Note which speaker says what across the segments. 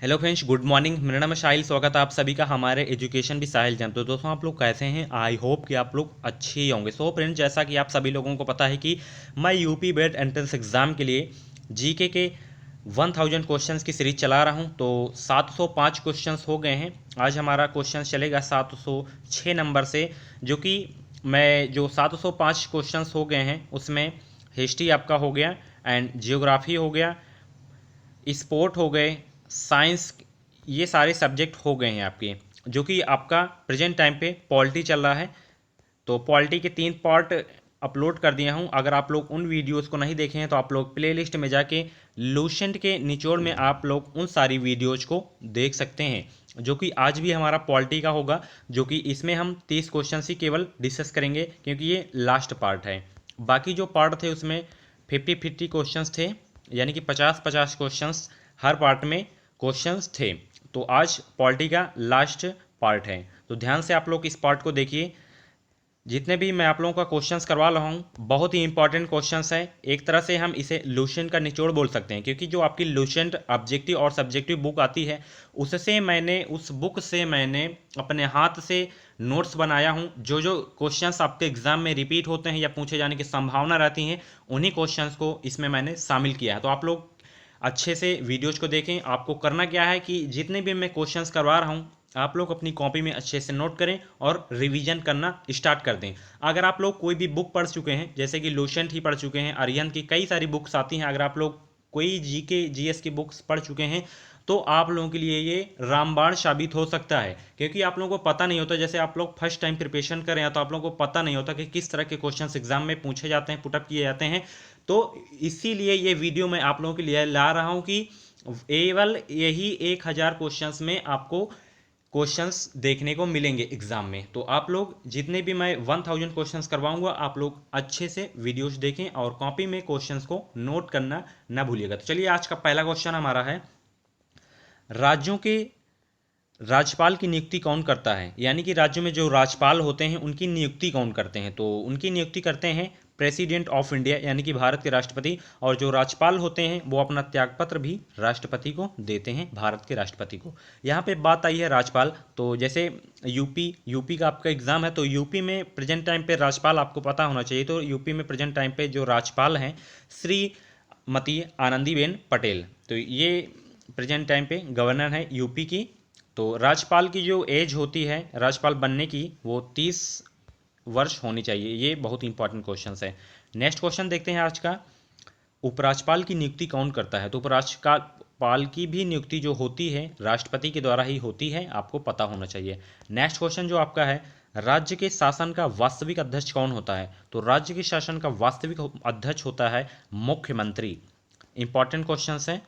Speaker 1: Hello friends, good morning. मेरा नाम है साहिल। स्वागत है आप सभी का हमारे एजुकेशन भी साहिल जैम। तो दोस्तों, आप लोग कैसे हैं? आई होप कि आप लोग अच्छे ही होंगे। सो फ्रेंड्स, जैसा कि आप सभी लोगों को पता है कि मैं यूपी बेट एंट्रेंस एग्ज़ाम के लिए जीके के 1000 क्वेश्चंस की सीरीज चला रहा हूं। तो 705 क्वेश्चंस हो गए हैं। आज हमारा क्वेश्चन चलेगा 706 नंबर से, जो कि मैं जो 705 क्वेश्चंस हो गए हैं उसमें हिस्ट्री आपका हो गया, एंड जियोग्राफी हो गया, स्पोर्ट हो गए, साइंस, ये सारे सब्जेक्ट हो गए हैं आपके। जो कि आपका प्रेजेंट टाइम पे पॉलिटी चल रहा है। तो पॉलिटी के 3 पार्ट अपलोड कर दिया हूँ। अगर आप लोग उन वीडियोस को नहीं देखे हैं तो आप लोग प्लेलिस्ट में जाके लूसेंट के निचोड़ में आप लोग उन सारी वीडियोज को देख सकते हैं। जो कि आज भी हमारा पॉलिटी का होगा, जो कि इसमें हम 30 क्वेश्चन ही केवल डिस्कस करेंगे, क्योंकि ये लास्ट पार्ट है। बाकी जो पार्ट थे उसमें 50-50 क्वेश्चंस थे, यानी कि 50-50 क्वेश्चंस हर पार्ट में क्वेश्चंस थे। तो आज पॉलिटी का लास्ट पार्ट है, तो ध्यान से आप लोग इस पार्ट को देखिए। जितने भी मैं आप लोगों का क्वेश्चंस करवा रहा हूँ, बहुत ही इंपॉर्टेंट क्वेश्चंस है। एक तरह से हम इसे लूसेंट का निचोड़ बोल सकते हैं, क्योंकि जो आपकी लूसेंट ऑब्जेक्टिव और सब्जेक्टिव बुक आती है, उस बुक से मैंने अपने हाथ से नोट्स बनाया हूँ। जो जो क्वेश्चंस आपके एग्जाम में रिपीट होते हैं या पूछे जाने की संभावना रहती है, उन्हीं क्वेश्चंस को इसमें मैंने शामिल किया है। तो आप लोग अच्छे से वीडियोज को देखें। आपको करना क्या है कि जितने भी मैं क्वेश्चंस करवा रहा हूँ, आप लोग अपनी कॉपी में अच्छे से नोट करें और रिवीजन करना स्टार्ट कर दें। अगर आप लोग कोई भी बुक पढ़ चुके हैं, जैसे कि लूसेंट ही पढ़ चुके हैं, अरिहंत की कई सारी बुक्स आती हैं, अगर आप लोग कोई जीके जीएस की बुक्स पढ़ चुके हैं, तो आप लोगों के लिए ये रामबाण साबित हो सकता है। क्योंकि आप लोगों को पता नहीं होता, जैसे आप लोग फर्स्ट टाइम प्रिपरेशन कर रहे हैं, तो आप लोगों को पता नहीं होता कि किस तरह के क्वेश्चन एग्जाम में पूछे जाते हैं, पुटअप किए जाते हैं। तो इसीलिए ये वीडियो मैं आप लोगों के लिए ला रहा हूँ कि केवल यही 1000 क्वेश्चंस में आपको क्वेश्चंस देखने को मिलेंगे एग्जाम में। तो आप लोग जितने भी मैं 1000 क्वेश्चंस करवाऊंगा, आप लोग अच्छे से वीडियोस देखें और कॉपी में क्वेश्चंस को नोट करना ना भूलिएगा। तो चलिए, आज का पहला क्वेश्चन हमारा है, राज्यों के राज्यपाल की नियुक्ति कौन करता है? यानी कि राज्यों में जो राज्यपाल होते हैं उनकी नियुक्ति कौन करते हैं? तो उनकी नियुक्ति करते हैं प्रेसिडेंट ऑफ इंडिया, यानी कि भारत के राष्ट्रपति। और जो राज्यपाल होते हैं वो अपना त्यागपत्र भी राष्ट्रपति को देते हैं, भारत के राष्ट्रपति को। यहाँ पे बात आई है राज्यपाल। तो जैसे यूपी का आपका एग्जाम है, तो यूपी में प्रेजेंट टाइम पे राज्यपाल आपको पता होना चाहिए। तो यूपी में प्रेजेंट टाइम पे जो राज्यपाल हैं, श्रीमती आनंदीबेन पटेल। तो ये प्रेजेंट टाइम पे गवर्नर है यूपी की। तो राज्यपाल की जो एज होती है राज्यपाल बनने की, वो 30 वर्ष होनी चाहिए। ये बहुत इंपॉर्टेंट क्वेश्चन है। नेक्स्ट क्वेश्चन देखते हैं आज का, उपराज्यपाल की नियुक्ति कौन करता है? तो उपराज्यपाल की भी नियुक्ति जो होती है राष्ट्रपति के द्वारा ही होती है, आपको पता होना चाहिए। नेक्स्ट क्वेश्चन जो आपका है, राज्य के शासन का वास्तविक अध्यक्ष कौन होता है? तो राज्य के शासन का वास्तविक अध्यक्ष होता है मुख्यमंत्री। इंपॉर्टेंट क्वेश्चन है।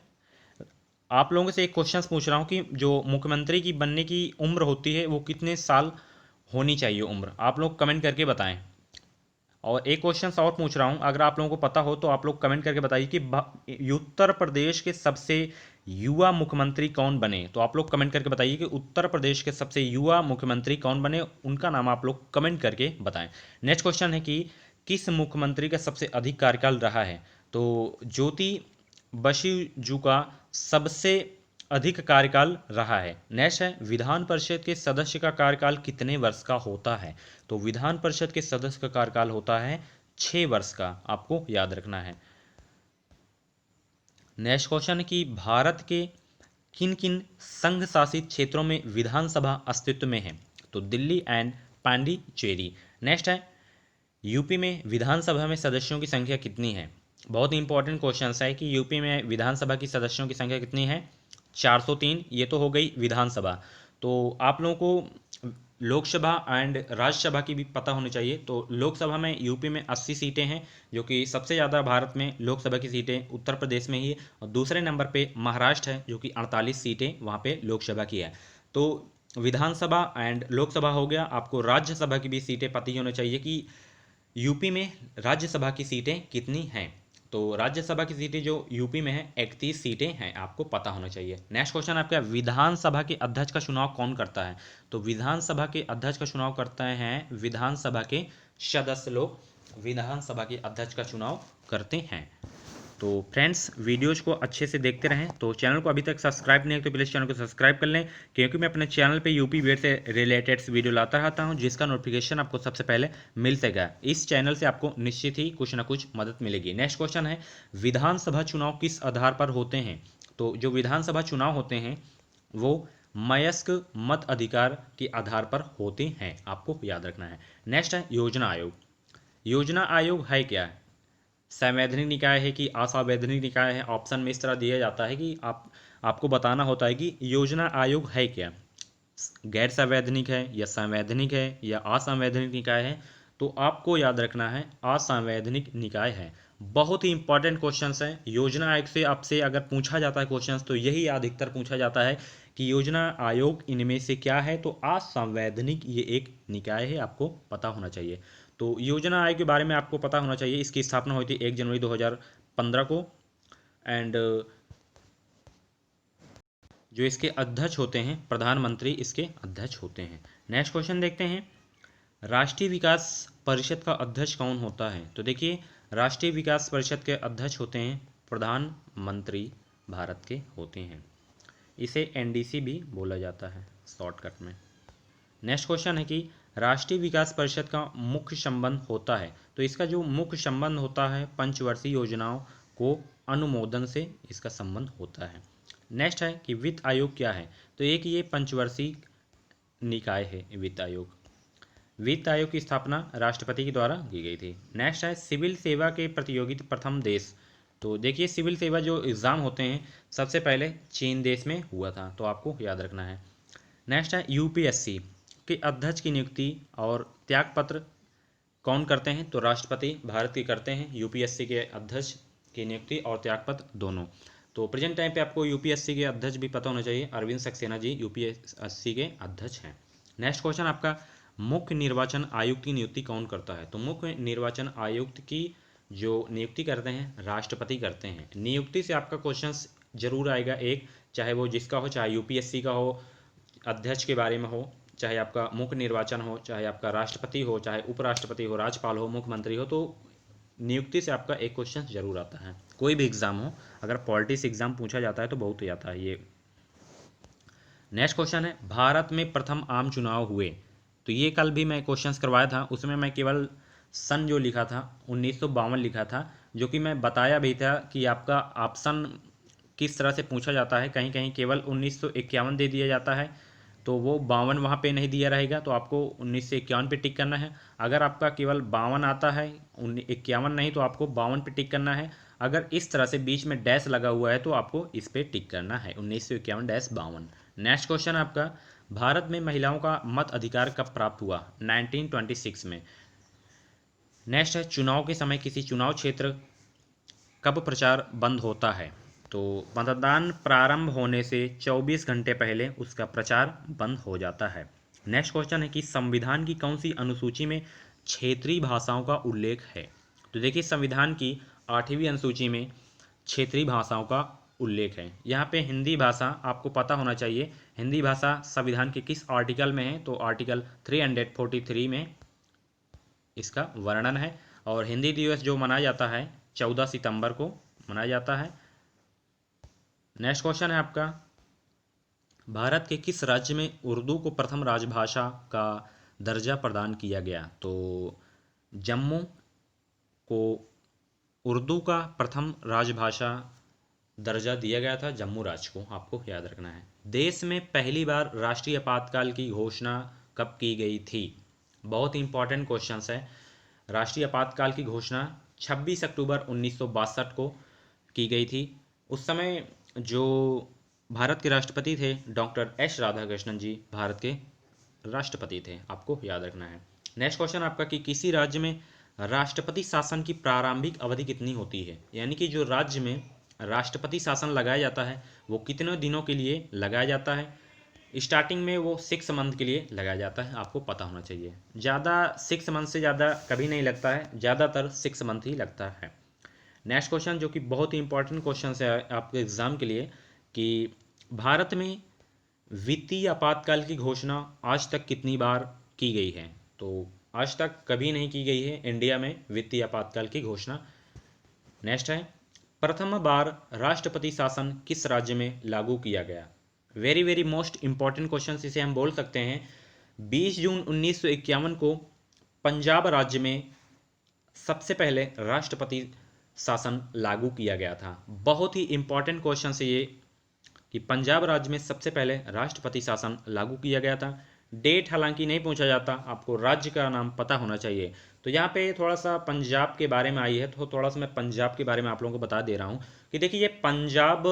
Speaker 1: आप लोगों से एक क्वेश्चन पूछ रहा हूँ कि जो मुख्यमंत्री की बनने की उम्र होती है वो कितने साल होनी चाहिए उम्र? आप लोग कमेंट करके बताएं। और एक क्वेश्चन और पूछ रहा हूँ, अगर आप लोगों को पता हो तो आप लोग कमेंट करके बताइए कि उत्तर प्रदेश के सबसे युवा मुख्यमंत्री कौन बने? तो आप लोग कमेंट करके बताइए कि उत्तर प्रदेश के सबसे युवा मुख्यमंत्री कौन बने, उनका नाम आप लोग कमेंट करके बताएं। नेक्स्ट क्वेश्चन है कि किस मुख्यमंत्री का सबसे अधिक कार्यकाल रहा है? तो ज्योति बसु का सबसे अधिक कार्यकाल रहा है। नेक्स्ट है, विधान परिषद के सदस्य का कार्यकाल कितने वर्ष का होता है? तो विधान परिषद के सदस्य का कार्यकाल होता है 6 वर्ष का, आपको याद रखना है। नेक्स्ट क्वेश्चन है कि भारत के किन किन संघ शासित क्षेत्रों में विधानसभा अस्तित्व में है? तो दिल्ली एंड पांडिचेरी। नेक्स्ट है, यूपी में विधानसभा में सदस्यों की संख्या कितनी है? बहुत इंपॉर्टेंट क्वेश्चन है कि यूपी में विधानसभा की सदस्यों की संख्या कितनी है? 403। ये तो हो गई विधानसभा। तो आप लोगों को लोकसभा एंड राज्यसभा की भी पता होनी चाहिए। तो लोकसभा में यूपी में 80 सीटें हैं, जो कि सबसे ज़्यादा भारत में लोकसभा की सीटें उत्तर प्रदेश में ही है। और दूसरे नंबर पे महाराष्ट्र है, जो कि 48 सीटें वहाँ पे लोकसभा की है। तो विधानसभा एंड लोकसभा हो गया। आपको राज्यसभा की भी सीटें पता ही होनी चाहिए कि यूपी में राज्यसभा की सीटें कितनी हैं। तो राज्यसभा की सीटें जो यूपी में है 31 सीटें हैं, आपको पता होना चाहिए। नेक्स्ट क्वेश्चन आपका, विधानसभा के अध्यक्ष का चुनाव कौन करता है? तो विधानसभा के अध्यक्ष का चुनाव करते हैं विधानसभा के सदस्य लोग, विधानसभा के अध्यक्ष का चुनाव करते हैं। तो फ्रेंड्स वीडियोज़ को अच्छे से देखते रहें। तो चैनल को अभी तक सब्सक्राइब नहीं है तो प्लीज़ चैनल को सब्सक्राइब कर लें, क्योंकि मैं अपने चैनल पे यूपी बीएड से रिलेटेड वीडियो लाता रहता हूं, जिसका नोटिफिकेशन आपको सबसे पहले मिल सकेगा। इस चैनल से आपको निश्चित ही कुछ ना कुछ मदद मिलेगी। नेक्स्ट क्वेश्चन है, विधानसभा चुनाव किस आधार पर होते हैं? तो जो विधानसभा चुनाव होते हैं वो वयस्क मत अधिकार के आधार पर होते हैं, आपको याद रखना है। नेक्स्ट है योजना आयोग। योजना आयोग है क्या? संवैधानिक निकाय है कि असंवैधानिक निकाय है? ऑप्शन में इस तरह दिया जाता है कि आपको बताना होता है कि योजना आयोग है क्या, गैर संवैधानिक है या संवैधानिक है या असंवैधानिक निकाय है। तो आपको याद रखना है असंवैधानिक निकाय है। बहुत ही इंपॉर्टेंट क्वेश्चंस हैं योजना आयोग से। आपसे अगर पूछा जाता है क्वेश्चंस तो यही अधिकतर पूछा जाता है कि योजना आयोग इनमें से क्या है, तो असंवैधानिक ये एक निकाय है, आपको पता होना चाहिए। तो योजना आयोग के बारे में आपको पता होना चाहिए। इसकी स्थापना हुई थी 1 जनवरी 2015 को, एंड जो इसके अध्यक्ष होते हैं प्रधानमंत्री इसके अध्यक्ष होते हैं। नेक्स्ट क्वेश्चन देखते हैं, राष्ट्रीय विकास परिषद का अध्यक्ष कौन होता है? तो देखिए राष्ट्रीय विकास परिषद के अध्यक्ष होते हैं प्रधानमंत्री भारत के होते हैं। इसे एनडीसी भी बोला जाता है शॉर्टकट में। नेक्स्ट क्वेश्चन है कि राष्ट्रीय विकास परिषद का मुख्य संबंध होता है? तो इसका जो मुख्य संबंध होता है पंचवर्षीय योजनाओं को अनुमोदन से इसका संबंध होता है। नेक्स्ट है कि वित्त आयोग क्या है? तो एक ये पंचवर्षीय निकाय है वित्त आयोग। वित्त आयोग की स्थापना राष्ट्रपति के द्वारा की गई थी। नेक्स्ट है सिविल सेवा के प्रतियोगिता प्रथम देश। तो देखिए सिविल सेवा जो एग्ज़ाम होते हैं सबसे पहले चीन देश में हुआ था, तो आपको याद रखना है। नेक्स्ट है यूपीएससी के अध्यक्ष की नियुक्ति और त्यागपत्र कौन करते हैं? तो राष्ट्रपति भारत के करते हैं यूपीएससी के अध्यक्ष की नियुक्ति और त्यागपत्र दोनों। तो प्रेजेंट टाइम पे आपको यूपीएससी के अध्यक्ष भी पता होना चाहिए, अरविंद सक्सेना जी यूपीएससी के अध्यक्ष हैं। नेक्स्ट क्वेश्चन आपका, मुख्य निर्वाचन आयुक्त की नियुक्ति कौन करता है? तो मुख्य निर्वाचन आयुक्त की जो नियुक्ति करते हैं राष्ट्रपति करते हैं। नियुक्ति से आपका क्वेश्चन जरूर आएगा एक, चाहे वो जिसका हो, चाहे यूपीएससी का हो, अध्यक्ष के बारे में हो, चाहे आपका मुख्य निर्वाचन हो, चाहे आपका राष्ट्रपति हो, चाहे उपराष्ट्रपति हो, राज्यपाल हो, मुख्यमंत्री हो, तो नियुक्ति से आपका एक क्वेश्चन जरूर आता है। कोई भी एग्जाम हो, अगर पॉलिटिक्स एग्जाम पूछा जाता है तो बहुत ही आता है ये। नेक्स्ट क्वेश्चन है, भारत में प्रथम आम चुनाव हुए? तो ये कल भी मैं क्वेश्चंस करवाया था, उसमें मैं केवल सन जो लिखा था 1952 लिखा था, जो कि मैं बताया भी था कि आपका ऑप्शन किस तरह से पूछा जाता है। कहीं कहीं केवल 1951 दे दिया जाता है, तो वो 52 वहाँ पे नहीं दिया रहेगा, तो आपको 1951 पे टिक करना है। अगर आपका केवल 52 आता है 51 नहीं, तो आपको 52 पे टिक करना है। अगर इस तरह से बीच में डैश लगा हुआ है तो आपको इस पे टिक करना है 1951-52। नेक्स्ट क्वेश्चन आपका, भारत में महिलाओं का मत अधिकार कब प्राप्त हुआ? 1926 में। नेक्स्ट है, चुनाव के समय किसी चुनाव क्षेत्र कब प्रचार बंद होता है? तो मतदान प्रारंभ होने से 24 घंटे पहले उसका प्रचार बंद हो जाता है। नेक्स्ट क्वेश्चन है कि संविधान की कौन सी अनुसूची में क्षेत्रीय भाषाओं का उल्लेख है? तो देखिए संविधान की 8वीं अनुसूची में क्षेत्रीय भाषाओं का उल्लेख है। यहाँ पे हिंदी भाषा आपको पता होना चाहिए। हिंदी भाषा संविधान के किस आर्टिकल में है? तो आर्टिकल 343 में इसका वर्णन है। और हिंदी दिवस जो मनाया जाता है 14 सितंबर को मनाया जाता है। नेक्स्ट क्वेश्चन है आपका, भारत के किस राज्य में उर्दू को प्रथम राजभाषा का दर्जा प्रदान किया गया? तो जम्मू को उर्दू का प्रथम राजभाषा दर्जा दिया गया था, जम्मू राज्य को, आपको याद रखना है। देश में पहली बार राष्ट्रीय आपातकाल की घोषणा कब की गई थी? बहुत इंपॉर्टेंट क्वेश्चन है। राष्ट्रीय आपातकाल की घोषणा 26 अक्टूबर 1962 को की गई थी। उस समय जो भारत के राष्ट्रपति थे डॉक्टर एस राधाकृष्णन जी भारत के राष्ट्रपति थे, आपको याद रखना है। नेक्स्ट क्वेश्चन आपका कि किसी राज्य में राष्ट्रपति शासन की प्रारंभिक अवधि कितनी होती है? यानी कि जो राज्य में राष्ट्रपति शासन लगाया जाता है वो कितने दिनों के लिए लगाया जाता है? स्टार्टिंग में वो 6 मंथ के लिए लगाया जाता है, आपको पता होना चाहिए। ज़्यादा 6 मंथ से ज़्यादा कभी नहीं लगता है, ज़्यादातर 6 मंथ ही लगता है। नेक्स्ट क्वेश्चन जो कि बहुत ही इंपॉर्टेंट क्वेश्चन है आपके एग्ज़ाम के लिए, कि भारत में वित्तीय आपातकाल की घोषणा आज तक कितनी बार की गई है? तो आज तक कभी नहीं की गई है इंडिया में वित्तीय आपातकाल की घोषणा। नेक्स्ट है, प्रथम बार राष्ट्रपति शासन किस राज्य में लागू किया गया? Very very most important question इसे हम बोल सकते हैं। 20 जून 1951 को पंजाब राज्य में सबसे पहले राष्ट्रपति शासन लागू किया गया था। बहुत ही इंपॉर्टेंट क्वेश्चन है ये कि पंजाब राज्य में सबसे पहले राष्ट्रपति शासन लागू किया गया था। डेट हालांकि नहीं पूछा जाता, आपको राज्य का नाम पता होना चाहिए। तो यहाँ पे थोड़ा सा पंजाब के बारे में आई है, तो थोड़ा सा मैं पंजाब के बारे में आप लोगों को बता दे रहा हूँ कि देखिए ये पंजाब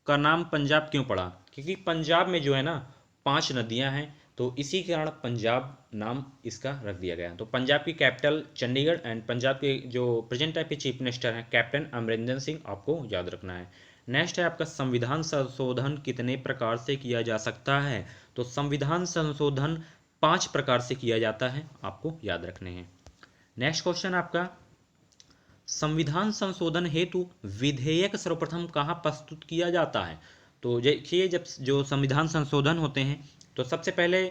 Speaker 1: का नाम पंजाब क्यों पड़ा, क्योंकि पंजाब में जो है ना 5 नदियाँ हैं, तो इसी के कारण पंजाब नाम इसका रख दिया गया। तो पंजाब की कैपिटल चंडीगढ़ एंड पंजाब के जो प्रेजेंट टाइप के चीफ मिनिस्टर हैं कैप्टन अमरिंदर सिंह, आपको याद रखना है। नेक्स्ट है आपका संविधान संशोधन कितने प्रकार से किया जा सकता है? तो संविधान संशोधन 5 प्रकार से किया जाता है, आपको याद रखने हैं। नेक्स्ट क्वेश्चन आपका, संविधान संशोधन हेतु विधेयक सर्वप्रथम कहाँ प्रस्तुत किया जाता है? तो देखिए जब जो संविधान संशोधन होते हैं तो सबसे पहले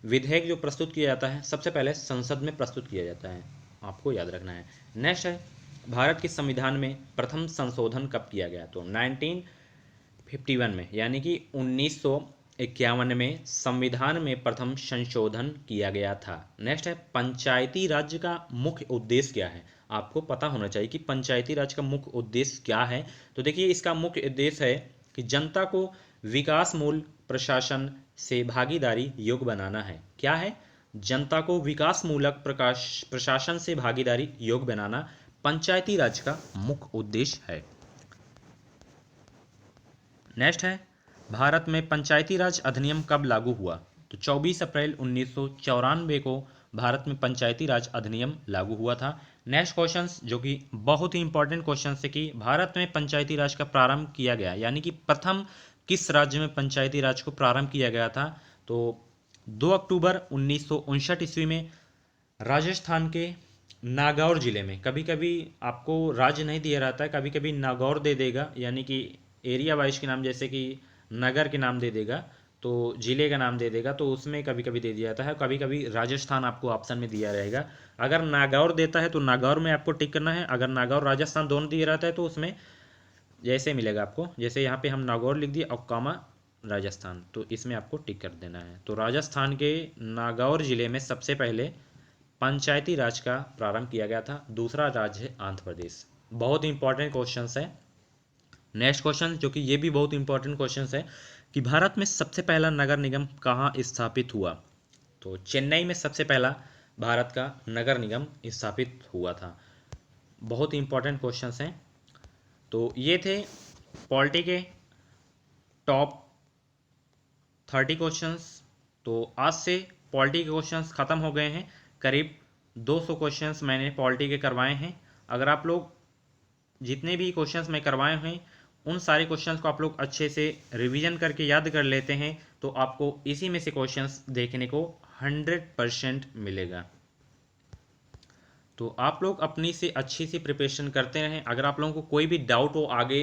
Speaker 1: विधेयक जो प्रस्तुत किया जाता है सबसे पहले संसद में प्रस्तुत किया जाता है, आपको याद रखना है। नेक्स्ट है भारत के संविधान में प्रथम संशोधन कब किया गया? तो 1951 में, यानी कि 1951 में संविधान में प्रथम संशोधन किया गया था। नेक्स्ट है पंचायती राज्य का मुख्य उद्देश्य क्या है? आपको पता होना चाहिए कि पंचायती राज का मुख्य उद्देश्य क्या है। तो देखिए इसका मुख्य उद्देश्य है कि जनता को विकास मूल प्रशासन से भागीदारी योग्य बनाना है। क्या है? जनता को विकास मूलक प्रशासन से भागीदारी योग्य बनाना पंचायती राज का मुख्य उद्देश्य है। नेक्स्ट है भारत में पंचायती राज अधिनियम कब लागू हुआ? तो 24 अप्रैल 1994 को भारत में पंचायती राज अधिनियम लागू हुआ था। नेक्स्ट क्वेश्चन जो कि बहुत ही इंपॉर्टेंट क्वेश्चन है कि भारत में पंचायती राज का प्रारंभ किया गया, यानी कि प्रथम किस राज्य में पंचायती राज को प्रारंभ किया गया था? तो 2 अक्टूबर 1959 ईस्वी में राजस्थान के नागौर जिले में। कभी कभी आपको राज्य नहीं दिया रहता है, कभी कभी नागौर दे देगा, यानी कि एरिया वाइज के नाम, जैसे कि नगर के नाम दे देगा तो जिले का नाम दे देगा, तो उसमें कभी कभी दे दिया जाता है। कभी कभी राजस्थान आपको ऑप्शन में दिया रहेगा। अगर नागौर देता है तो नागौर में आपको टिक करना है, अगर नागौर राजस्थान दोनों दिया रहता है तो उसमें जैसे मिलेगा आपको, जैसे यहाँ पे हम नागौर लिख दिए और कामा राजस्थान, तो इसमें आपको टिक कर देना है। तो राजस्थान के नागौर जिले में सबसे पहले पंचायती राज का प्रारंभ किया गया था। दूसरा राज्य है आंध्र प्रदेश। बहुत इंपॉर्टेंट क्वेश्चन है। नेक्स्ट क्वेश्चन जो कि ये भी बहुत इंपॉर्टेंट क्वेश्चन है कि भारत में सबसे पहला नगर निगम कहाँ स्थापित हुआ? तो चेन्नई में सबसे पहला भारत का नगर निगम स्थापित हुआ था। बहुत इंपॉर्टेंट क्वेश्चन हैं। तो ये थे पॉलिटी के टॉप 30 क्वेश्चंस। तो आज से पॉलिटी के क्वेश्चंस ख़त्म हो गए हैं। करीब 200 क्वेश्चंस मैंने पॉलिटी के करवाए हैं। अगर आप लोग जितने भी क्वेश्चंस मैं करवाए हैं उन सारे क्वेश्चंस को आप लोग अच्छे से रिवीजन करके याद कर लेते हैं तो आपको इसी में से क्वेश्चंस देखने को 100% मिलेगा। तो आप लोग अपनी से अच्छी सी प्रिपरेशन करते रहें। अगर आप लोगों को कोई भी डाउट हो आगे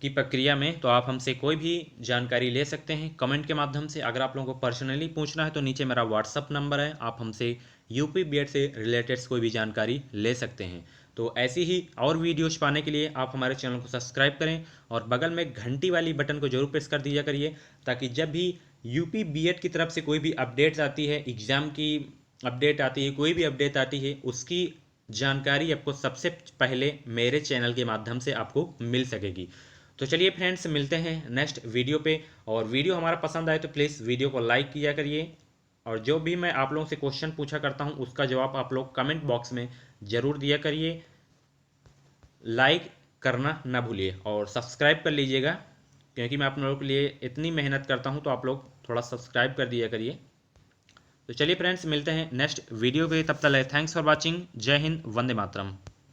Speaker 1: की प्रक्रिया में तो आप हमसे कोई भी जानकारी ले सकते हैं कमेंट के माध्यम से। अगर आप लोगों को पर्सनली पूछना है तो नीचे मेरा व्हाट्सअप नंबर है, आप हमसे यूपी बीएड से रिलेटेड कोई भी जानकारी ले सकते हैं। तो ऐसी ही और वीडियोज पाने के लिए आप हमारे चैनल को सब्सक्राइब करें और बगल में घंटी वाली बटन को जरूर प्रेस कर दिया करिए, ताकि जब भी यूपी बीएड की तरफ से कोई भी अपडेट्स आती है, एग्ज़ाम की अपडेट आती है, कोई भी अपडेट आती है, उसकी जानकारी आपको सबसे पहले मेरे चैनल के माध्यम से आपको मिल सकेगी। तो चलिए फ्रेंड्स, मिलते हैं नेक्स्ट वीडियो पे। और वीडियो हमारा पसंद आए तो प्लीज़ वीडियो को लाइक किया करिए, और जो भी मैं आप लोगों से क्वेश्चन पूछा करता हूँ उसका जवाब आप लोग कमेंट बॉक्स में ज़रूर दिया करिए। लाइक करना ना भूलिए और सब्सक्राइब कर लीजिएगा, क्योंकि मैं आप लोगों के लिए इतनी मेहनत करता हूँ, तो आप लोग थोड़ा सब्सक्राइब कर दिया करिए। तो चलिए फ्रेंड्स, मिलते हैं नेक्स्ट वीडियो पे, तब तक थैंक्स फॉर वॉचिंग। जय हिंद, वंदे मातरम।